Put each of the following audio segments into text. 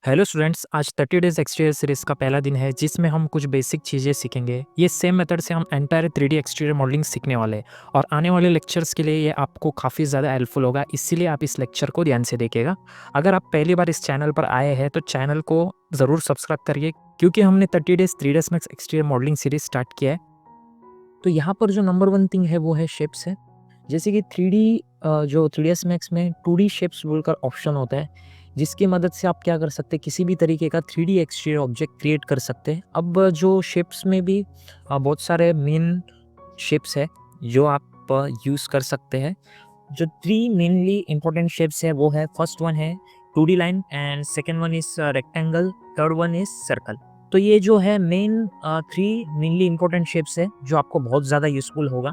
Hello students, आज 30 days exterior series का पहला दिन है जिसमें हम कुछ बेसिक चीज़ें सीखेंगे। ये सेम मेथड से हम एंटायर 3D एक्सटीरियर मॉडलिंग सीखने वाले हैं और आने वाले लेक्चर्स के लिए ये आपको काफ़ी ज़्यादा हेल्पफुल होगा, इसीलिए आप इस लेक्चर को ध्यान से देखिएगा। अगर आप पहली बार इस चैनल पर आए हैं तो चैनल को ज़रूर सब्सक्राइब करिए क्योंकि हमने 30 days 3ds max exterior modelling series start किया है। तो यहाँ पर जो नंबर वन थिंग है वो है शेप्स है। जैसे कि 3D जो 3ds मैक्स में 2D शेप्स बोलकर ऑप्शन होता है, जिसकी मदद से आप क्या कर सकते हैं, किसी भी तरीके का 3D एक्सटीरियर ऑब्जेक्ट क्रिएट कर सकते हैं। अब जो शेप्स में भी बहुत सारे मेन शेप्स है जो आप यूज़ कर सकते हैं। जो 3 मेनली इंपॉर्टेंट शेप्स है वो है, फर्स्ट वन है 2D line and second one is rectangle, third one is circle. तो ये जो है मेन 3 मेनली इंपॉर्टेंट शेप्स है जो आपको बहुत ज़्यादा यूज़फुल होगा,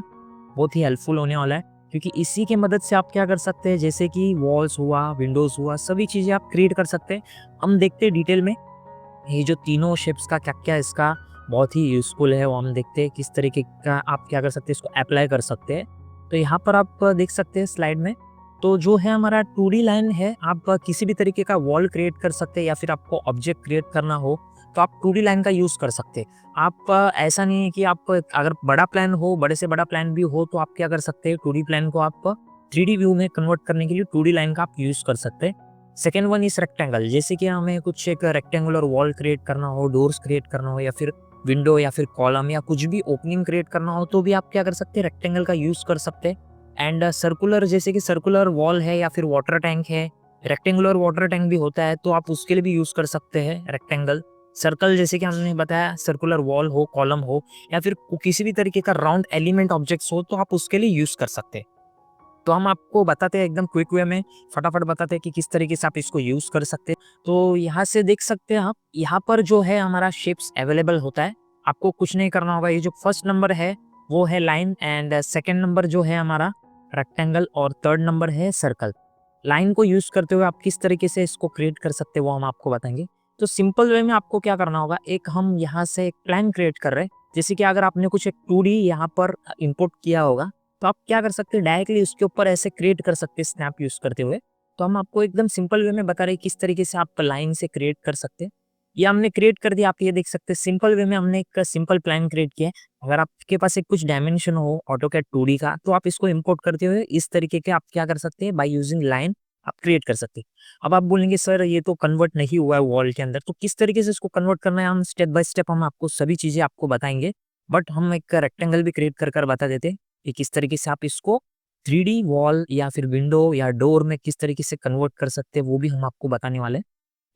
बहुत ही हेल्पफुल होने वाला है, क्योंकि इसी की मदद से आप क्या कर सकते हैं, जैसे कि वॉल्स हुआ, विंडोज़ हुआ, सभी चीज़ें आप क्रिएट कर सकते हैं। हम देखते हैं डिटेल में ये जो तीनों शेप्स का क्या-क्या इसका बहुत ही यूज़फुल है, वो हम देखते हैं किस तरीके का आप क्या कर सकते हैं, इसको अप्लाई कर सकते हैं। तो यहाँ पर आप देख सकते हैं स्लाइड में, तो जो है हमारा 2D लाइन है, आप किसी भी तरीके का वॉल क्रिएट कर सकते हैं या फिर आपको ऑब्जेक्ट क्रिएट करना हो, तो आप 2D लाइन का यूज़ कर सकते हैं। आप ऐसा नहीं है कि आप अगर बड़ा प्लान हो, बड़े से बड़ा प्लान भी हो, तो आप क्या कर सकते हैं, 2D प्लान को आप 3D व्यू में कन्वर्ट करने के लिए 2D लाइन का आप यूज़ कर सकते हैं। सेकेंड वन इज रेक्टेंगल, जैसे कि हमें कुछ एक रेक्टेंगुलर वॉल क्रिएट करना हो, डोर्स क्रिएट करना हो या फिर विंडो या फिर कॉलम या कुछ भी ओपनिंग क्रिएट करना हो, तो भी आप क्या कर सकते हैं, रेक्टेंगल का यूज कर सकते हैं। एंड सर्कुलर, जैसे कि सर्कुलर वॉल है या फिर वाटर टैंक है, रेक्टेंगुलर वाटर टैंक भी होता है, तो आप उसके लिए भी यूज कर सकते हैं रेक्टेंगल। सर्कल, जैसे कि हमने बताया, सर्कुलर वॉल हो, कॉलम हो या फिर किसी भी तरीके का राउंड एलिमेंट ऑब्जेक्ट्स हो, तो आप उसके लिए यूज कर सकते हैं। तो हम आपको बताते हैं एकदम क्विक वे में, फटाफट बताते हैं कि किस तरीके से आप इसको यूज़ कर सकते हैं। तो यहाँ से देख सकते हैं आप, यहाँ पर जो है हमारा शेप्स अवेलेबल होता है। आपको कुछ नहीं करना होगा, ये जो फर्स्ट नंबर है वो है लाइन एंड सेकंड नंबर जो है हमारा रेक्टेंगल और थर्ड नंबर है सर्कल। लाइन को यूज़ करते हुए आप किस तरीके से इसको क्रिएट कर सकते हैं वो हम आपको बताएंगे। तो सिंपल वे में आपको क्या करना होगा, एक हम यहाँ से एक प्लान क्रिएट कर रहे हैं, जैसे कि अगर आपने कुछ एक 2D यहाँ पर इंपोर्ट किया होगा, तो आप क्या कर सकते हैं, डायरेक्टली उसके ऊपर ऐसे क्रिएट कर सकते हैं स्नैप यूज करते हुए। तो हम आपको एकदम सिंपल वे में बता रहे हैं किस तरीके से आप लाइन से क्रिएट कर सकते हैं। ये हमने क्रिएट कर दिया, आप ये देख सकते हैं सिंपल वे में हमने एक सिंपल प्लान क्रिएट किया है। अगर आपके पास एक कुछ डायमेंशन हो ऑटोकैड 2D का, तो आप इसको इंपोर्ट करते हुए इस तरीके के आप क्या कर सकते हैं, बाय यूजिंग लाइन आप क्रिएट कर सकते हैं। अब आप बोलेंगे सर ये तो कन्वर्ट नहीं हुआ है वॉल के अंदर, तो किस तरीके से इसको कन्वर्ट करना है, हम स्टेप बाय स्टेप हम आपको सभी चीजें आपको बताएंगे। बट हम एक रेक्टेंगल भी क्रिएट कर बता देते हैं कि किस तरीके से आप इसको 3D वॉल या फिर विंडो या डोर में किस तरीके से कन्वर्ट कर सकते हैं, वो भी हम आपको बताने वाले हैं।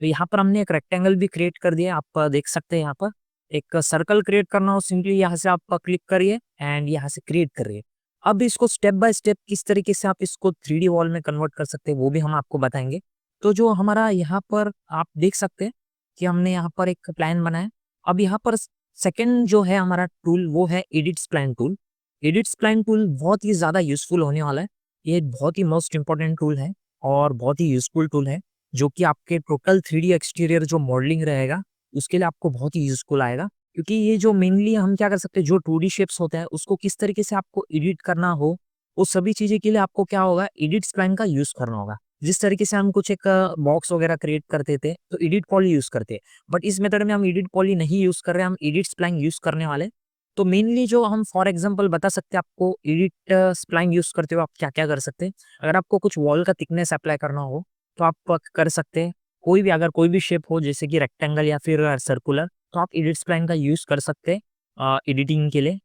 तो यहाँ पर हमने एक रेक्टेंगल भी क्रिएट कर दिया, आप देख सकते हैं यहाँ पर। एक सर्कल क्रिएट करना हो, सिंपली यहाँ से आप क्लिक करिए एंड यहाँ से क्रिएट करिए। अब इसको स्टेप बाय स्टेप किस तरीके से आप इसको 3D वॉल में कन्वर्ट कर सकते हैं वो भी हम आपको बताएंगे। तो जो हमारा यहाँ पर आप देख सकते हैं कि हमने यहाँ पर एक प्लान बनाया। अब यहाँ पर सेकंड जो है हमारा टूल वो है edit spline tool. Edit spline tool बहुत ही ज़्यादा यूज़फुल होने वाला है। ये बहुत ही मोस्ट इम्पोर्टेंट टूल है और बहुत ही यूज़फुल टूल है, जो कि आपके टोटल 3D एक्सटीरियर जो मॉडलिंग रहेगा, उसके लिए आपको बहुत ही यूज़फुल आएगा। क्योंकि ये जो मेनली हम क्या कर सकते हैं, जो 2D शेप्स होता है, उसको किस तरीके से आपको एडिट करना हो, वो सभी चीज़ें के लिए आपको क्या होगा, एडिट स्प्लाइन का यूज़ करना होगा। जिस तरीके से हम कुछ एक बॉक्स वगैरह क्रिएट करते थे, तो एडिट पॉली यूज़ करते हैं। बट इस मेथड में हम एडिट पॉली नहीं यूज़ कर रहे हैं, हम एडिट स्प्लाइन यूज़ करने वाले हैं। तो मेनली जो हम फॉर एग्जांपल बता सकते हैं आपको, एडिट स्प्लाइन यूज़ करते हुए आप क्या-क्या कर सकते हैं। अगर आपको कुछ वॉल का थिकनेस अप्लाई करना हो, तो आप कर सकते हैं। कोई भी अगर कोई भी शेप हो, जैसे कि रेक्टेंगल या फिर सर्कुलर, तो आप एडिट स्प्लाइन का यूज़ कर सकते हैं एडिटिंग के लिए।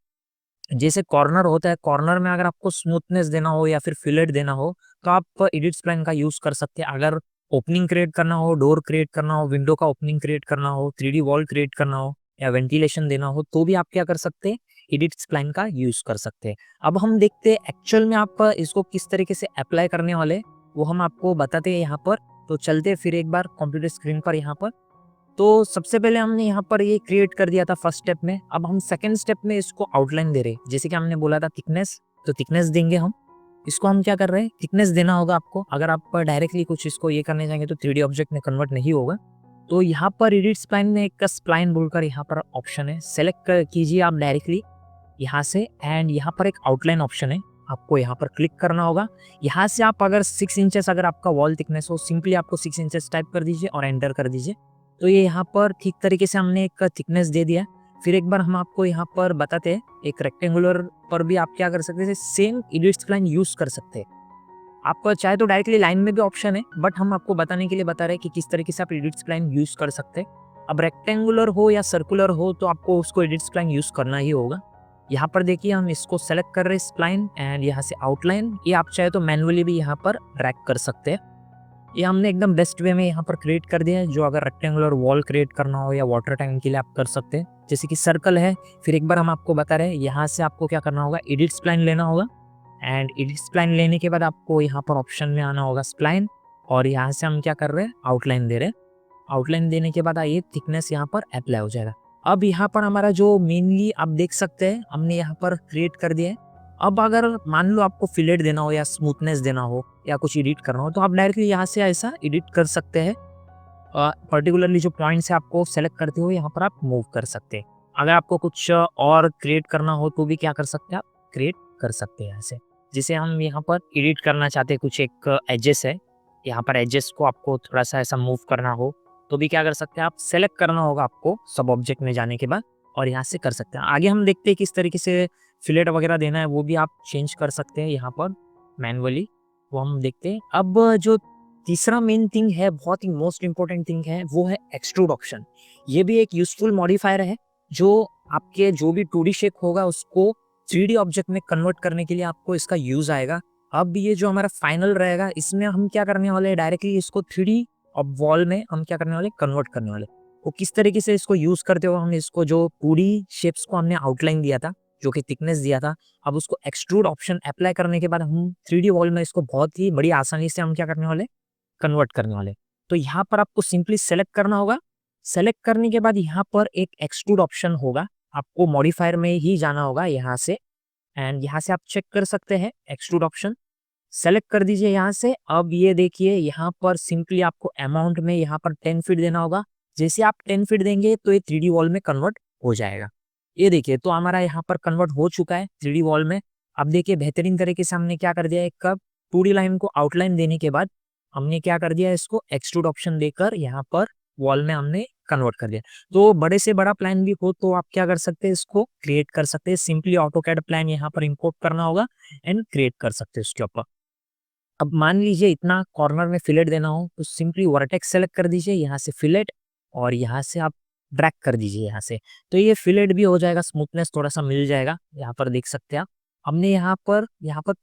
जैसे कॉर्नर होता है, कॉर्नर में अगर आपको स्मूथनेस देना हो या फिर फिलेट देना हो, तो आप एडिट स्प्लाइन का यूज़ कर सकते हैं। अगर ओपनिंग क्रिएट करना हो, डोर क्रिएट करना हो, विंडो का ओपनिंग क्रिएट करना हो, 3D वॉल क्रिएट करना हो या वेंटिलेशन देना हो, तो भी आप क्या कर सकते हैं, एडिट स्प्लाइन का यूज़ कर सकते हैं। अब हम देखते हैं एक्चुअल में आप इसको किस तरीके से अप्लाई करने वाले हैं, वो हम आपको बताते हैं यहाँ पर। तो चलते हैं फिर एक बार कंप्यूटर स्क्रीन पर यहाँ पर। तो सबसे पहले हमने यहाँ पर ये क्रिएट कर दिया था फर्स्ट स्टेप में। अब हम सेकंड स्टेप में इसको आउटलाइन दे रहे हैं। जैसे कि हमने बोला था थिकनेस, तो थिकनेस देंगे हम। इसको हम क्या कर रहे हैं, थिकनेस देना होगा आपको। अगर आप डायरेक्टली कुछ इसको ये करने जाएंगे तो 3D ऑब्जेक्ट में कन्वर्ट नहीं होगा। तो यहाँ पर एडिट स्प्लाइन में एक स्प्लाइन बोलकर यहाँ पर ऑप्शन है, सेलेक्ट कीजिए आप डायरेक्टली यहाँ से। एंड यहाँ पर एक आउटलाइन ऑप्शन है, आपको यहाँ पर क्लिक करना होगा। यहाँ से आप अगर 6 इंचेस अगर आपका वॉल थिकनेस हो, सिंपली आपको 6 इंचेस टाइप कर दीजिए और एंटर कर दीजिए। तो ये यहाँ पर ठीक तरीके से हमने एक थिकनेस दे दिया। फिर एक बार हम आपको यहाँ पर बताते हैं, एक रेक्टेंगुलर पर भी आप क्या कर सकते हैं, सेम एडिट स्प्लाइन यूज कर सकते हैं। आपको चाहे तो डायरेक्टली लाइन में भी ऑप्शन है, बट हम आपको बताने के लिए बता रहे हैं कि किस तरीके से आप एडिट स्प्लाइन यूज कर सकते हैं। अब रेक्टेंगुलर हो या सर्कुलर हो तो आपको उसको एडिट स्प्लाइन यूज करना ही होगा। यहाँ पर देखिए हम इसको सेलेक्ट कर रहे हैं स्प्लाइन एंड यहाँ से आउटलाइन, ये आप चाहे तो मैनुअली भी यहाँ पर ड्रैग कर सकते हैं। ये हमने एकदम बेस्ट वे में यहाँ पर क्रिएट कर दिया है। जो अगर रेक्टेंगुलर वॉल क्रिएट करना हो या वाटर टैंक के लिए आप कर सकते हैं, जैसे कि सर्कल है। फिर एक बार हम आपको बता रहे हैं, यहाँ से आपको क्या करना होगा, एडिट स्प्लाइन लेना होगा एंड एडिट स्प्लाइन लेने के बाद आपको यहाँ पर ऑप्शन में आना होगा स्प्लाइन, और यहाँ से हम क्या कर रहे हैं, आउटलाइन दे रहे हैं। आउटलाइन देने के बाद ये थिकनेस यहाँ पर अप्लाई हो जाएगा। अब यहाँ पर हमारा जो मेनली आप देख सकते हैं हमने यहाँ पर क्रिएट कर दिया है। अब अगर मान लो आपको फिलेट देना हो या स्मूथनेस देना हो या कुछ एडिट करना हो तो आप डायरेक्टली यहाँ से ऐसा एडिट कर सकते हैं। पर्टिकुलरली जो पॉइंट्स है आपको सेलेक्ट करते हुए यहाँ पर आप मूव कर सकते हैं। अगर आपको कुछ और क्रिएट करना हो तो भी क्या कर सकते हैं, आप क्रिएट कर सकते हैं ऐसे। जिसे हम यहाँ पर एडिट करना चाहते हैं, कुछ एक एजेस है, यहाँ पर एजेस को आपको थोड़ा सा ऐसा मूव करना हो तो भी क्या कर सकते हैं, आप सेलेक्ट करना होगा आपको सब ऑब्जेक्ट में जाने के बाद, और यहाँ से कर सकते हैं। आगे हम देखते हैं किस तरीके से फिलेट वगैरह देना है, वो भी आप चेंज कर सकते हैं यहाँ पर मैनुअली, वो हम देखते हैं। अब जो तीसरा मेन थिंग है, बहुत ही मोस्ट इंपॉर्टेंट थिंग है, वो है एक्सट्रूड ऑप्शन। ये भी एक यूजफुल मॉडिफायर है जो आपके जो भी 2D शेप होगा उसको 3D ऑब्जेक्ट में कन्वर्ट करने के लिए आपको इसका यूज आएगा। अब ये जो हमारा फाइनल रहेगा इसमें हम क्या करने वाले हैं, डायरेक्टली इसको 3D अब वॉल में हम क्या करने वाले, कन्वर्ट करने वाले। वो किस तरीके से इसको यूज करते हो, हम इसको जो 2D शेप्स को हमने आउटलाइन दिया था, जो कि थिकनेस दिया था, अब उसको एक्सट्रूड ऑप्शन अप्लाई करने के बाद हम 3D वॉल में इसको बहुत ही बड़ी आसानी से हम क्या करने वाले, कन्वर्ट करने वाले। तो यहाँ पर आपको सिंपली सेलेक्ट करना होगा। सेलेक्ट करने के बाद यहाँ पर एक एक्सट्रूड ऑप्शन होगा, आपको मॉडिफायर में ही जाना होगा यहाँ से, एंड यहाँ से आप चेक कर सकते हैं एक्सट्रूड ऑप्शन सेलेक्ट कर दीजिए यहाँ से। अब ये देखिए यहाँ पर सिंपली आपको अमाउंट में यहाँ पर 10 फीट देना होगा। जैसे आप 10 फीट देंगे तो ये 3D वॉल में कन्वर्ट हो जाएगा। ये देखिए तो हमारा यहाँ पर कन्वर्ट हो चुका है 3D वॉल में। अब देखिए बेहतरीन तरीके से हमने क्या कर दिया, एक 2D लाइन को आउटलाइन देने के बाद हमने क्या कर दिया, इसको एक्सट्रूड ऑप्शन देकर यहाँ पर वॉल में हमने कन्वर्ट कर दिया। तो बड़े से बड़ा प्लान भी हो तो आप क्या कर सकते हैं, इसको क्रिएट कर सकते हैं। सिंपली ऑटोकैड प्लान यहाँ पर इंपोर्ट करना होगा एंड क्रिएट कर सकते हैं उसके ऊपर। अब मान लीजिए इतना कॉर्नर में फिलेट देना हो तो सिंपली वर्टेक्स सेलेक्ट कर दीजिए, यहाँ से फिलेट, और यहाँ से आप ड्रैग कर दीजिए यहाँ से, तो ये फिलेट भी हो जाएगा, स्मूथनेस थोड़ा सा मिल जाएगा। यहाँ पर देख सकते हैं आप, हमने यहाँ पर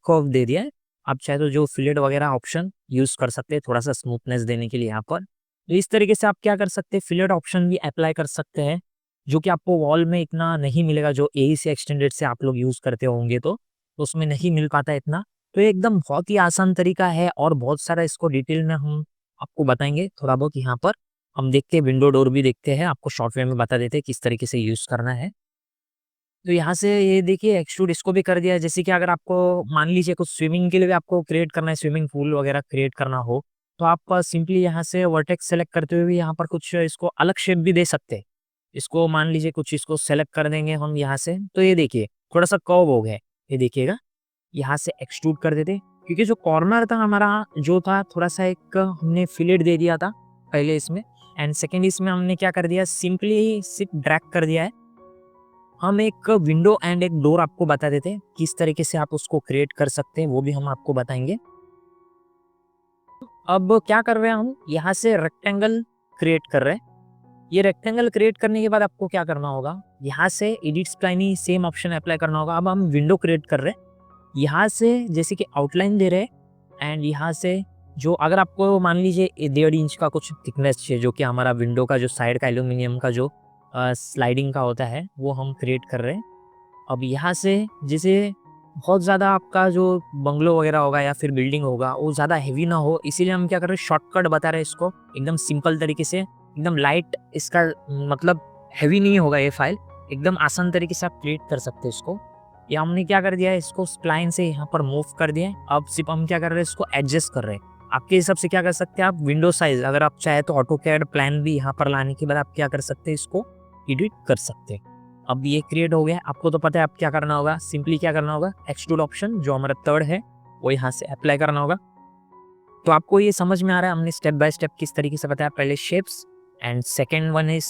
कर्व दे दिया है। आप चाहे तो जो फिलेट वगैरह ऑप्शन यूज कर सकते हैं थोड़ा सा स्मूथनेस देने के लिए यहाँ पर। तो इस तरीके से आप क्या कर सकते हैं, फिलेट ऑप्शन भी अप्लाई कर सकते हैं, जो कि आपको वॉल में इतना नहीं मिलेगा, जो AEC एक्सटेंडेड से आप लोग यूज करते होंगे तो उसमें नहीं मिल पाता इतना। तो ये एकदम बहुत ही आसान तरीका है और बहुत सारा इसको डिटेल में हम आपको बताएंगे थोड़ा बहुत। यहाँ पर हम देखते हैं विंडो डोर भी देखते हैं, आपको सॉफ्टवेयर में बता देते हैं किस तरीके से यूज करना है। तो यहाँ से ये देखिए एक्सट्रूड इसको भी कर दिया है। जैसे कि अगर आपको मान लीजिए कुछ स्विमिंग के लिए भी आपको क्रिएट करना है, स्विमिंग पूल वगैरह क्रिएट करना हो तो आप सिंपली यहाँ से वर्टेक्स सेलेक्ट करते हुए भी यहाँ पर कुछ इसको अलग शेप भी दे सकते हैं। इसको मान लीजिए कुछ इसको सेलेक्ट कर देंगे हम यहाँ से, तो ये देखिए थोड़ा सा कर्व हो गया, ये देखिएगा। यहाँ से एक्सट्रूड कर देते, क्योंकि जो कॉर्नर था हमारा जो था थोड़ा सा एक हमने फिलेट दे दिया था पहले इसमें, एंड सेकेंड इसमें हमने क्या कर दिया, सिंपली सिर्फ ड्रैग कर दिया है। हम एक विंडो एंड एक डोर आपको बता देते हैं किस तरीके से आप उसको क्रिएट कर सकते हैं, वो भी हम आपको बताएंगे। अब क्या कर रहे हैं, हम यहाँ से रेक्टेंगल क्रिएट कर रहे हैं। ये रेक्टेंगल क्रिएट करने के बाद आपको क्या करना होगा, यहाँ से एडिट स्प्लाइन ही सेम ऑप्शन अप्लाई करना होगा। अब हम विंडो क्रिएट कर रहे हैं, यहाँ से जैसे कि आउटलाइन दे रहे हैं एंड यहाँ से जो अगर आपको मान लीजिए 1.5 इंच का कुछ थिकनेस चाहिए, जो कि हमारा विंडो का जो साइड का एल्यूमिनियम का जो स्लाइडिंग का होता है वो हम क्रिएट कर रहे हैं। अब यहाँ से जैसे बहुत ज़्यादा आपका जो बंगलो वगैरह होगा या फिर बिल्डिंग होगा वो ज़्यादा हैवी ना हो, इसीलिए हम क्या कर रहे हैं, शॉर्टकट बता रहे हैं इसको एकदम सिंपल तरीके से, एकदम लाइट, इसका मतलब हैवी नहीं होगा ये फाइल, एकदम आसान तरीके से आप क्रिएट कर सकते हैं इसको। या हमने क्या कर दिया है, इसको स्प्लाइन से यहाँ पर मूव कर दिया है। अब सिर्फ हम क्या कर रहे हैं, इसको एडजस्ट कर रहे हैं। आपके हिसाब से क्या कर सकते हैं आप, विंडो साइज अगर आप चाहे तो ऑटोकैड प्लान भी यहाँ पर लाने के बाद आप क्या कर सकते हैं, इसको एडिट कर सकते हैं। अब ये क्रिएट हो गया। आपको तो पता है अब क्या करना होगा, सिंपली क्या करना होगा, एक्सट्रूड ऑप्शन जो हमारा थर्ड है वो यहाँ से अप्लाई करना होगा। तो आपको ये समझ में आ रहा है हमने स्टेप बाय स्टेप किस तरीके से बताया। पहले shapes and second one is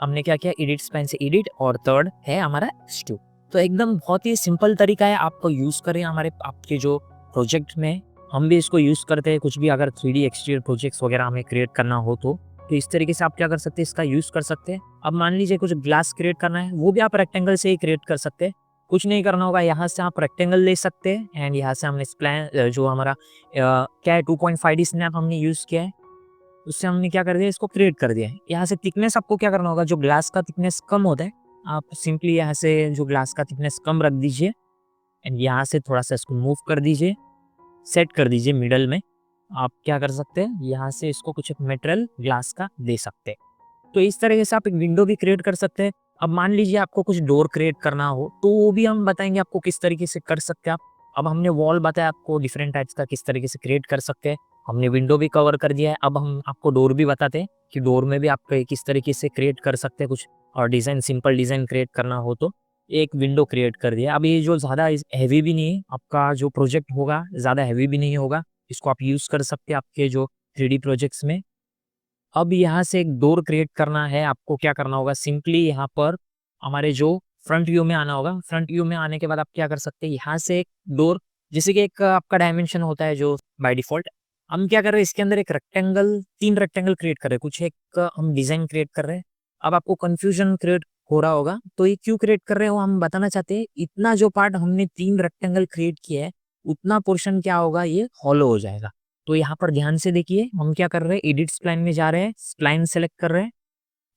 हमने क्या किया, एडिट स्प्लाइन से एडिट, और थर्ड है हमारा एक्सट्रूड। तो एकदम बहुत ही सिंपल तरीका है, आपको यूज़ करें हमारे आपके जो प्रोजेक्ट में। हम भी इसको यूज़ करते हैं कुछ भी अगर 3D एक्सटीरियर प्रोजेक्ट्स वगैरह हमें क्रिएट करना हो तो इस तरीके से आप क्या कर सकते हैं, इसका यूज़ कर सकते हैं। अब मान लीजिए कुछ ग्लास क्रिएट करना है, वो भी आप रेक्टेंगल से ही क्रिएट कर सकते हैं। कुछ नहीं करना होगा, यहाँ से आप रेक्टेंगल ले सकते हैं एंड यहाँ से हमने स्प्लाइन जो हमारा क्या है 2.5D स्नैप हमने यूज़ किया है, उससे हमने क्या कर दिया, इसको क्रिएट कर दिया है। यहाँ से थिकनेस आपको क्या करना होगा, जो ग्लास का थिकनेस कम होता है आप सिंपली यहाँ से जो ग्लास का थिकनेस कम रख दीजिए एंड यहाँ से थोड़ा सा इसको मूव कर दीजिए, सेट कर दीजिए मिडल में। आप क्या कर सकते हैं, यहाँ से इसको कुछ मटेरियल ग्लास का दे सकते हैं। तो इस तरीके से आप एक विंडो भी क्रिएट कर सकते हैं। अब मान लीजिए आपको कुछ डोर क्रिएट करना हो तो वो भी हम बताएंगे आपको किस तरीके से कर सकते हैं आप। अब हमने वॉल बताया आपको डिफरेंट टाइप्स का किस तरीके से क्रिएट कर सकते हैं, हमने विंडो भी कवर कर दिया है। अब हम आपको डोर भी बताते हैं कि डोर में भी आप किस तरीके से क्रिएट कर सकते हैं कुछ, और डिज़ाइन सिंपल डिज़ाइन क्रिएट करना हो तो एक विंडो क्रिएट कर दिया। अब ये जो ज़्यादा हैवी भी नहीं है, आपका जो प्रोजेक्ट होगा ज़्यादा हैवी भी नहीं होगा, इसको आप यूज़ कर सकते हैं आपके जो 3D प्रोजेक्ट्स में। अब यहाँ से एक डोर क्रिएट करना है, आपको क्या करना होगा, सिंपली यहाँ पर हमारे जो फ्रंट व्यू में आना होगा। फ्रंट व्यू में आने के बाद आप क्या कर सकते हैं, यहाँ से एक डोर, जैसे कि एक आपका डायमेंशन होता है जो बाय डिफॉल्ट, हम क्या कर रहे हैं इसके अंदर एक रेक्टेंगल, 3 रेक्टेंगल क्रिएट कर रहे हैं, कुछ एक हम डिजाइन क्रिएट कर रहे हैं। अब आपको कंफ्यूजन क्रिएट हो रहा होगा तो ये क्यों क्रिएट कर रहे हो, हम बताना चाहते हैं। इतना जो पार्ट हमने 3 रेक्टेंगल क्रिएट किया है उतना पोर्शन क्या होगा, ये हॉलो हो जाएगा। तो यहाँ पर ध्यान से देखिए, हम क्या कर रहे हैं, एडिट स्प्लाइन में जा रहे हैं, स्प्लाइन सेलेक्ट कर रहे हैं,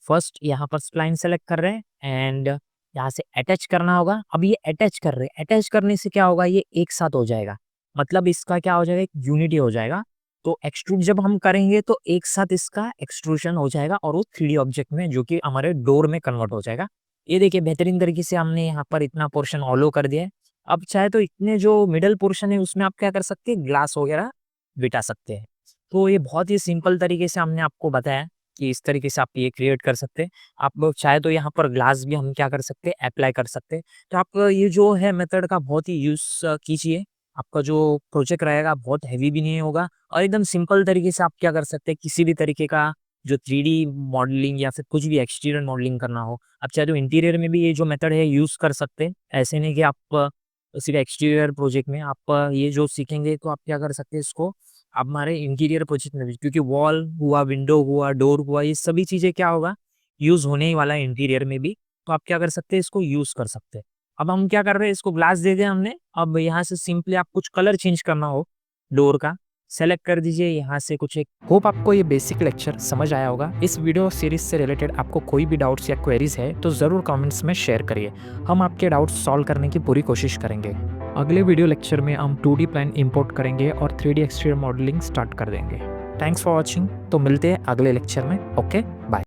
फर्स्ट यहाँ पर स्प्लाइन सेलेक्ट कर रहे हैं एंड यहाँ से अटैच करना होगा। अब ये अटैच कर रहे हैं, अटैच करने से क्या होगा, ये एक साथ हो जाएगा, मतलब इसका क्या हो जाएगा, एक यूनिटी हो जाएगा। तो एक्सट्रूड जब हम करेंगे तो एक साथ इसका एक्सट्रूशन हो जाएगा और वो 3D ऑब्जेक्ट में जो कि हमारे डोर में कन्वर्ट हो जाएगा। ये देखिए बेहतरीन तरीके से हमने यहाँ पर इतना पोर्शन ऑलो कर दिया है। अब चाहे तो इतने जो मिडल पोर्शन है उसमें आप क्या कर सकते हैं, ग्लास वगैरह बिठा सकते हैं। तो ये बहुत ही सिंपल तरीके से हमने आपको बताया कि इस तरीके से आप ये क्रिएट कर सकते हैं। आप लोग चाहे तो यहाँ पर ग्लास भी हम क्या कर सकते हैं, अप्लाई कर सकते हैं। तो आप ये जो है मेथड का बहुत ही यूज़ कीजिए, आपका जो प्रोजेक्ट रहेगा बहुत हैवी भी नहीं होगा और एकदम सिंपल तरीके से आप क्या कर सकते हैं, किसी भी तरीके का जो 3D मॉडलिंग या फिर कुछ भी एक्सटीरियर मॉडलिंग करना हो, आप चाहे तो इंटीरियर में भी ये जो मेथड है यूज़ कर सकते हैं। ऐसे नहीं कि आप सिर्फ एक्सटीरियर प्रोजेक्ट में आप ये जो सीखेंगे तो आप क्या कर सकते हैं, इसको आप हमारे इंटीरियर प्रोजेक्ट में भी, क्योंकि वॉल हुआ, विंडो हुआ, डोर हुआ, ये सभी चीज़ें क्या होगा, यूज़ होने ही वाला है इंटीरियर में भी। तो आप क्या कर सकते हैं, इसको यूज़ कर सकते हैं। अब हम क्या कर रहे हैं, इसको ग्लास दे दिया हमने। अब यहाँ से सिंपली आप कुछ कलर चेंज करना हो डोर का, सेलेक्ट कर दीजिए यहाँ से कुछ एक। होप आपको ये बेसिक लेक्चर समझ आया होगा। इस वीडियो सीरीज से रिलेटेड आपको कोई भी डाउट्स या क्वेरीज है तो ज़रूर कमेंट्स में शेयर करिए, हम आपके डाउट्स सॉल्व करने की पूरी कोशिश करेंगे। अगले वीडियो लेक्चर में हम 2D प्लान इंपोर्ट करेंगे और 3D एक्सटीरियर मॉडलिंग स्टार्ट कर देंगे। थैंक्स फॉर वॉचिंग, तो मिलते हैं अगले लेक्चर में। Okay, bye.